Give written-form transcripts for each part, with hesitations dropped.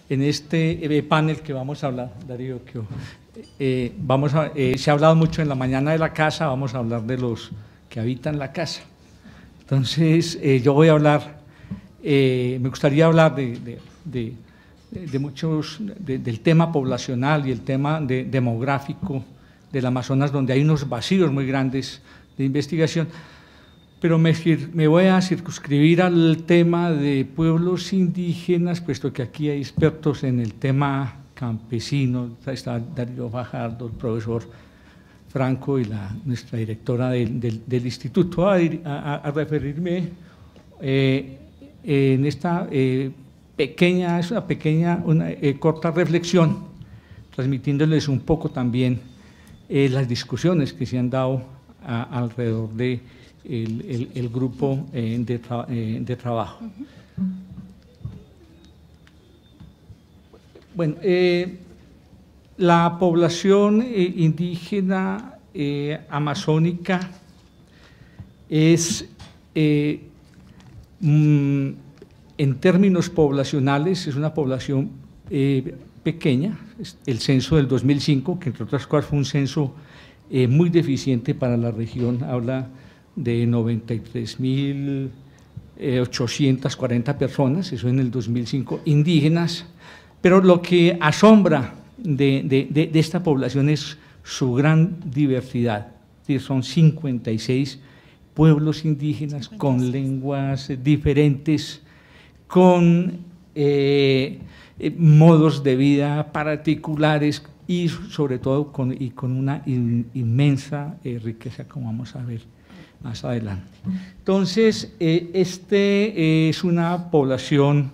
en este panel que vamos a hablar, Darío, se ha hablado mucho en la mañana de la casa, vamos a hablar de los que habitan la casa. Entonces, yo voy a hablar, me gustaría hablar del tema poblacional y el tema demográfico del Amazonas, donde hay unos vacíos muy grandes de investigación, pero me voy a circunscribir al tema de pueblos indígenas, puesto que aquí hay expertos en el tema campesino, está Darío Fajardo, el profesor Franco y nuestra directora del instituto. A referirme en esta corta reflexión, transmitiéndoles un poco también las discusiones que se han dado alrededor de el grupo de trabajo. Bueno, la población indígena amazónica es, en términos poblacionales, es una población pequeña. El censo del 2005, que entre otras cosas fue un censo muy deficiente para la región, habla de 93.840 personas, eso en el 2005, indígenas, pero lo que asombra de esta población es su gran diversidad. Son 56 pueblos indígenas 56. Con lenguas diferentes, con modos de vida particulares y sobre todo con una inmensa riqueza, como vamos a ver más adelante. Entonces, es una población,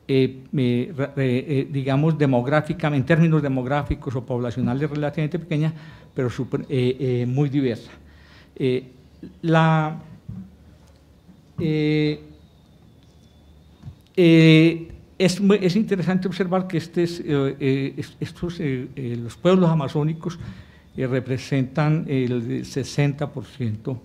digamos, demográficamente, en términos demográficos o poblacionales relativamente pequeña, pero muy diversa. Es interesante observar que los pueblos amazónicos representan el 60%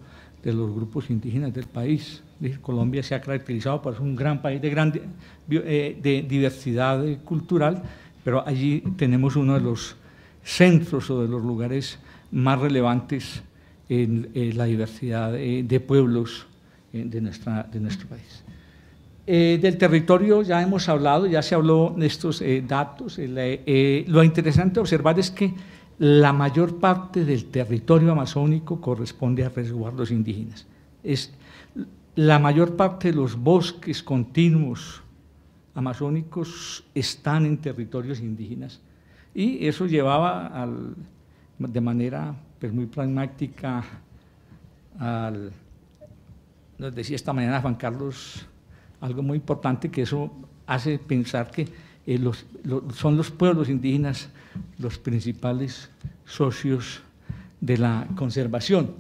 de los grupos indígenas del país. Colombia se ha caracterizado por ser un gran país de diversidad cultural, pero allí tenemos uno de los centros o de los lugares más relevantes en la diversidad de pueblos de nuestro país. Del territorio ya hemos hablado, ya se habló de estos datos. Lo interesante de observar es que la mayor parte del territorio amazónico corresponde a resguardos indígenas. La mayor parte de los bosques continuos amazónicos están en territorios indígenas, y eso llevaba de manera muy pragmática nos decía esta mañana Juan Carlos algo muy importante, que eso hace pensar que son los pueblos indígenas los principales socios de la conservación.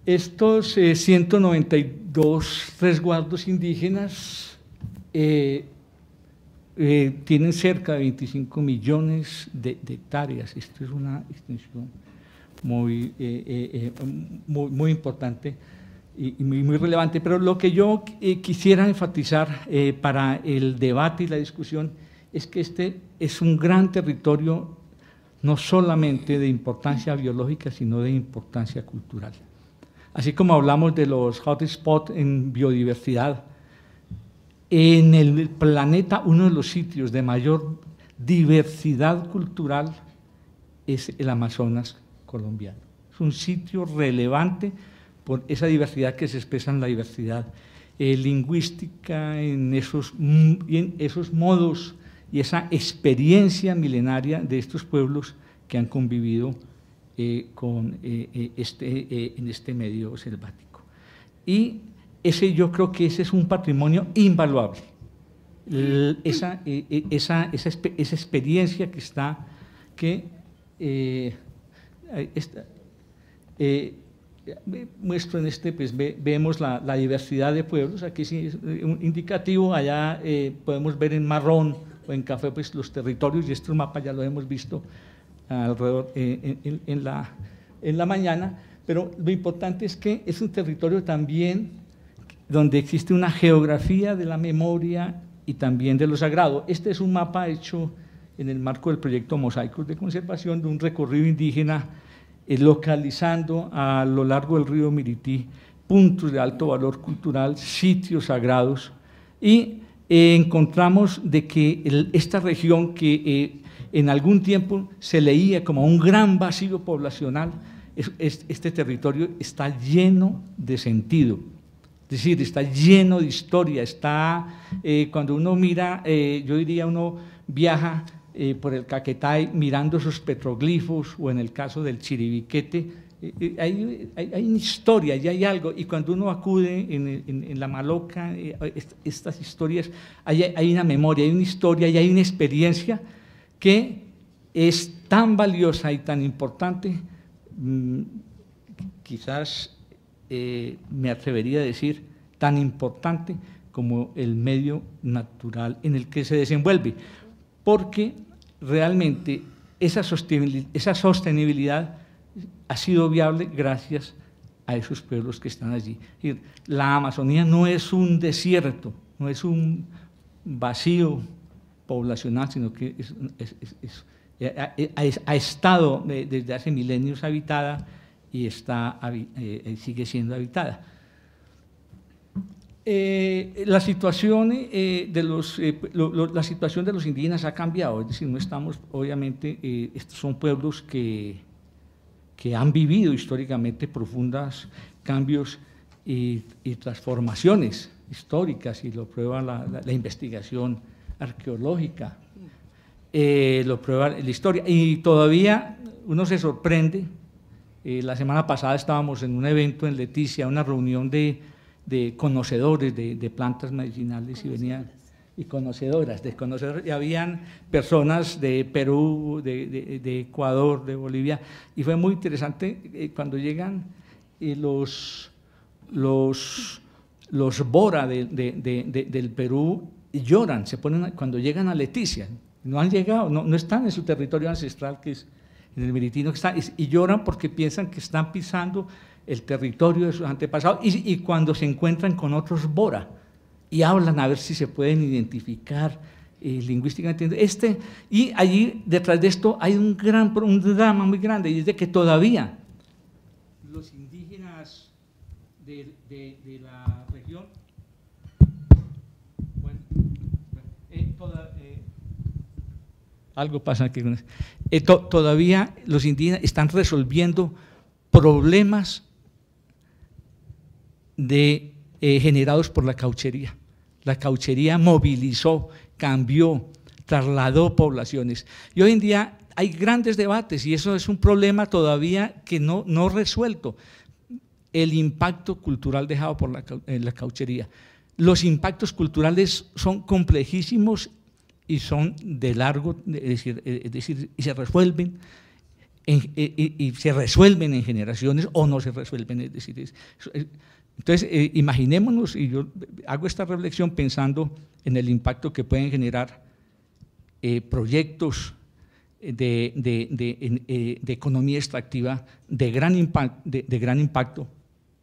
Estos 192 resguardos indígenas tienen cerca de 25 millones de hectáreas. Esto es una extensión muy importante y muy relevante, pero lo que yo quisiera enfatizar para el debate y la discusión es que este es un gran territorio, no solamente de importancia biológica, sino de importancia cultural. Así como hablamos de los hotspots en biodiversidad, en el planeta uno de los sitios de mayor diversidad cultural es el Amazonas colombiano. Es un sitio relevante por esa diversidad que se expresa en la diversidad lingüística, en esos modos y esa experiencia milenaria de estos pueblos que han convivido en este medio selvático. Y yo creo que ese es un patrimonio invaluable, esa experiencia que está, muestro en pues vemos la diversidad de pueblos. Aquí sí es un indicativo, allá podemos ver en marrón o en café pues los territorios, y este mapa ya lo hemos visto alrededor en la mañana, pero lo importante es que es un territorio también donde existe una geografía de la memoria y también de lo sagrado. Este es un mapa hecho en el marco del proyecto Mosaicos de Conservación de un recorrido indígena, localizando a lo largo del río Mirití puntos de alto valor cultural, sitios sagrados, y encontramos de que esta región que en algún tiempo se leía como un gran vacío poblacional, este territorio está lleno de sentido, es decir, está lleno de historia, cuando uno mira, yo diría uno viaja por el Caquetá mirando esos petroglifos, o en el caso del Chiribiquete, hay una historia, ya hay algo, y cuando uno acude en La Maloca, estas historias, hay una memoria, hay una historia y hay una experiencia que es tan valiosa y tan importante, quizás me atrevería a decir, tan importante como el medio natural en el que se desenvuelve, porque realmente esa sostenibilidad ha sido viable gracias a esos pueblos que están allí. La Amazonía no es un desierto, no es un vacío poblacional, sino que ha estado desde hace milenios habitada y sigue siendo habitada. La situación de los indígenas ha cambiado, es decir, no estamos, obviamente, estos son pueblos que han vivido históricamente profundos cambios y transformaciones históricas, y lo prueba la investigación arqueológica, lo prueba la historia, y todavía uno se sorprende. La semana pasada estábamos en un evento en Leticia, una reunión de conocedores de plantas medicinales, y conocedoras, y habían personas de Perú, de Ecuador, de Bolivia, y fue muy interesante cuando llegan los Bora del Perú, y lloran, se ponen cuando llegan a Leticia, no han llegado, no están en su territorio ancestral, que es en el Miritino, y lloran porque piensan que están pisando el territorio de sus antepasados, y cuando se encuentran con otros Bora, y hablan a ver si se pueden identificar lingüísticamente. Y allí, detrás de esto, hay un drama muy grande, y es de que todavía los indígenas de la región, algo pasa aquí, todavía los indígenas están resolviendo problemas generados por la cauchería. La cauchería movilizó, cambió, trasladó poblaciones. Y hoy en día hay grandes debates, y eso es un problema todavía que no resuelto, el impacto cultural dejado por la cauchería. Los impactos culturales son complejísimos y son de largo, es decir, y se resuelven en generaciones, o no se resuelven, es decir, entonces, imaginémonos, y yo hago esta reflexión pensando en el impacto que pueden generar proyectos de economía extractiva de gran impacto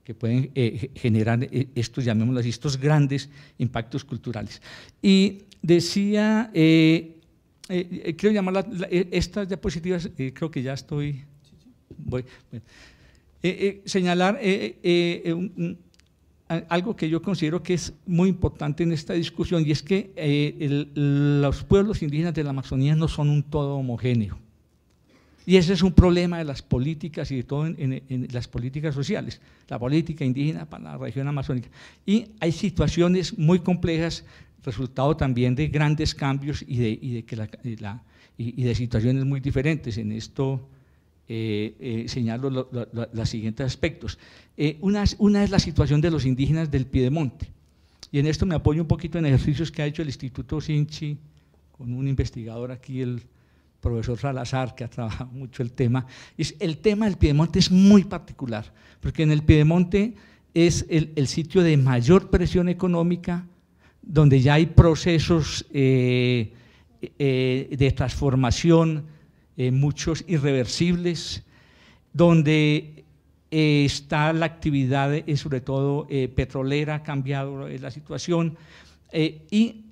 que pueden generar estos grandes impactos culturales. Y decía, quiero llamar estas diapositivas, creo que ya estoy, señalar algo que yo considero que es muy importante en esta discusión, y es que los pueblos indígenas de la Amazonía no son un todo homogéneo, y ese es un problema de las políticas y de todo en las políticas sociales, la política indígena para la región amazónica, y hay situaciones muy complejas, resultado también de grandes cambios y de situaciones muy diferentes. En esto señalo los siguientes aspectos. Una es la situación de los indígenas del Piedemonte, y en esto me apoyo un poquito en ejercicios que ha hecho el Instituto Sinchi con un investigador aquí, el profesor Salazar, que ha trabajado mucho el tema. El tema del Piedemonte es muy particular, porque en el Piedemonte es el sitio de mayor presión económica, donde ya hay procesos de transformación, muchos irreversibles, donde está la actividad, sobre todo petrolera, ha cambiado la situación, y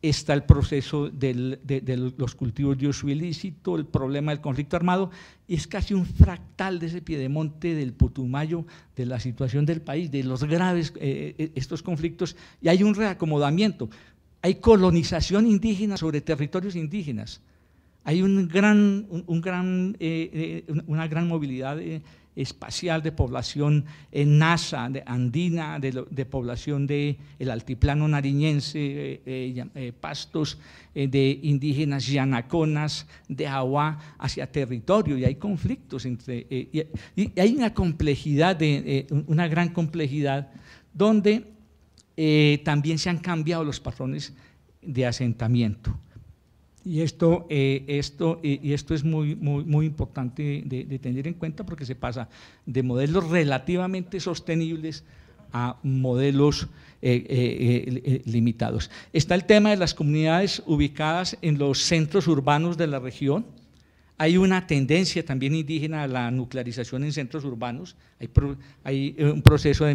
está el proceso de los cultivos de uso ilícito, el problema del conflicto armado, y es casi un fractal de ese piedemonte del Putumayo, de la situación del país, de los graves estos conflictos, y hay un reacomodamiento, hay colonización indígena sobre territorios indígenas, hay una gran movilidad espacial de población NASA, andina, de población del altiplano nariñense, pastos de indígenas yanaconas, de Aguá hacia territorio, y hay conflictos entre, y hay una complejidad, una gran complejidad, donde también se han cambiado los patrones de asentamiento. Y esto es muy importante de tener en cuenta, porque se pasa de modelos relativamente sostenibles a modelos limitados. Está el tema de las comunidades ubicadas en los centros urbanos de la región. Hay una tendencia también indígena a la nuclearización en centros urbanos, hay un proceso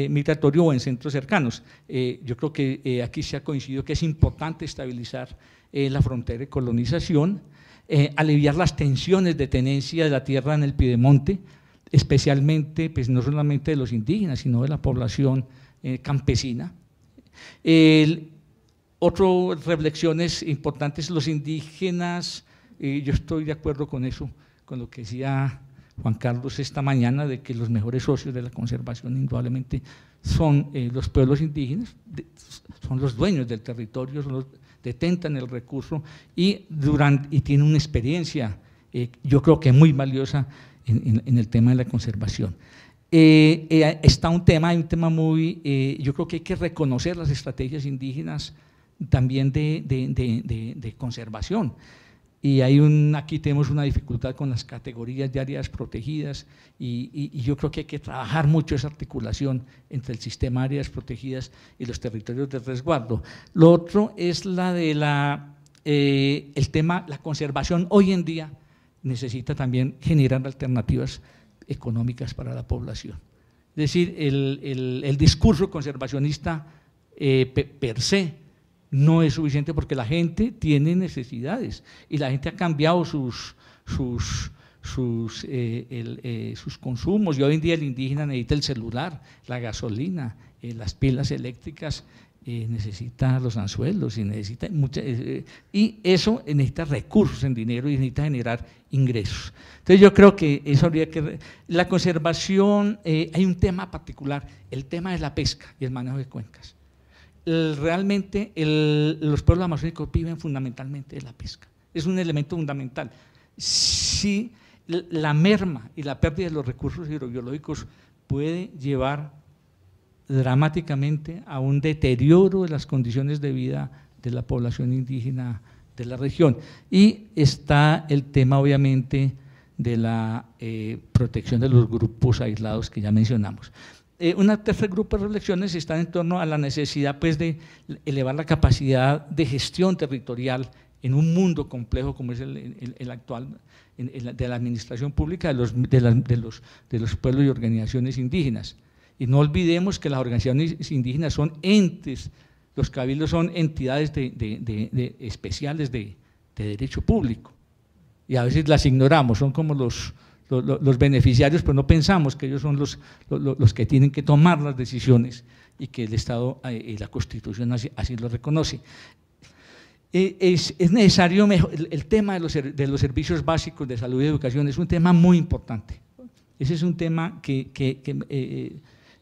migratorio o en centros cercanos. Yo creo que aquí se ha coincidido que es importante estabilizar la frontera de colonización, aliviar las tensiones de tenencia de la tierra en el piedemonte, especialmente, pues no solamente de los indígenas, sino de la población campesina. Otras reflexiones importantes, los indígenas, yo estoy de acuerdo con eso, con lo que decía Juan Carlos esta mañana, de que los mejores socios de la conservación indudablemente son los pueblos indígenas, son los dueños del territorio, son los detentan el recurso y tienen una experiencia, yo creo que muy valiosa en el tema de la conservación. Está un tema muy, yo creo que hay que reconocer las estrategias indígenas también de conservación. Y aquí tenemos una dificultad con las categorías de áreas protegidas y yo creo que hay que trabajar mucho esa articulación entre el sistema de áreas protegidas y los territorios de resguardo. Lo otro es el tema, la conservación hoy en día necesita también generar alternativas económicas para la población. Es decir, el discurso conservacionista per se no es suficiente, porque la gente tiene necesidades y la gente ha cambiado sus consumos, y hoy en día el indígena necesita el celular, la gasolina, las pilas eléctricas, necesita los anzuelos y eso necesita recursos en dinero y necesita generar ingresos. Entonces yo creo que eso habría que… La conservación, hay un tema particular, el tema de la pesca y el manejo de cuencas. Realmente los pueblos amazónicos viven fundamentalmente de la pesca, es un elemento fundamental. Si la merma y la pérdida de los recursos hidrobiológicos puede llevar dramáticamente a un deterioro de las condiciones de vida de la población indígena de la región. Y está el tema obviamente de la protección de los grupos aislados que ya mencionamos. Un tercer grupo de reflexiones está en torno a la necesidad, pues, de elevar la capacidad de gestión territorial en un mundo complejo como es el actual, de la administración pública de los pueblos y organizaciones indígenas. Y no olvidemos que las organizaciones indígenas son entes, los cabildos son entidades especiales de derecho público, y a veces las ignoramos, son como los beneficiarios, pero no pensamos que ellos son los que tienen que tomar las decisiones y que el Estado y la Constitución así lo reconoce. Es necesario el tema de los servicios básicos de salud y educación, es un tema muy importante. Ese es un tema que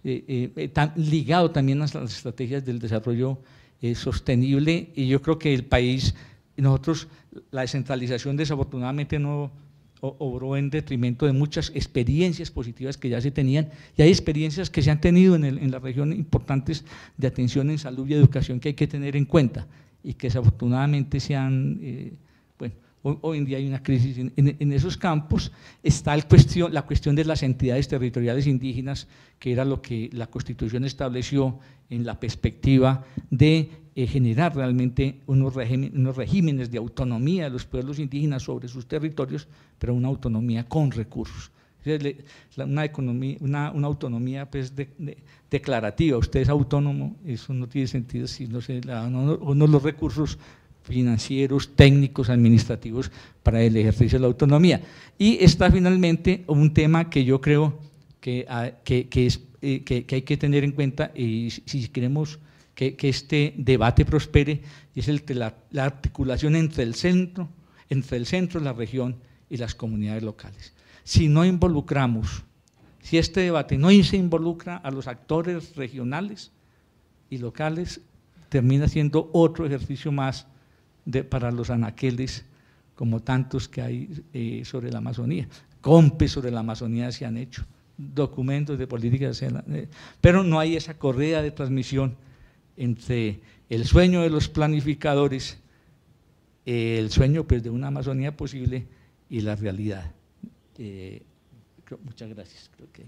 está ligado también a las estrategias del desarrollo sostenible, y yo creo que el país, nosotros, la descentralización desafortunadamente no obró en detrimento de muchas experiencias positivas que ya se tenían, y hay experiencias que se han tenido en la región importantes de atención en salud y educación que hay que tener en cuenta, y que desafortunadamente se han, bueno, hoy en día hay una crisis en esos campos. Está la cuestión de las entidades territoriales indígenas, que era lo que la Constitución estableció en la perspectiva de generar realmente unos regímenes de autonomía de los pueblos indígenas sobre sus territorios, pero una autonomía con recursos. Una economía, una autonomía pues, declarativa. Usted es autónomo, eso no tiene sentido si no se le dan uno los recursos financieros, técnicos, administrativos para el ejercicio de la autonomía. Y está finalmente un tema que yo creo que hay que tener en cuenta y si queremos que este debate prospere, y es la articulación entre el centro, la región y las comunidades locales. Si no involucramos, si este debate no se involucra a los actores regionales y locales, termina siendo otro ejercicio más para los anaqueles, como tantos que hay sobre la Amazonía. COMPES sobre la Amazonía se han hecho, documentos de política, pero no hay esa correa de transmisión entre el sueño de los planificadores, el sueño pues, de una Amazonía posible y la realidad. Muchas gracias. Creo que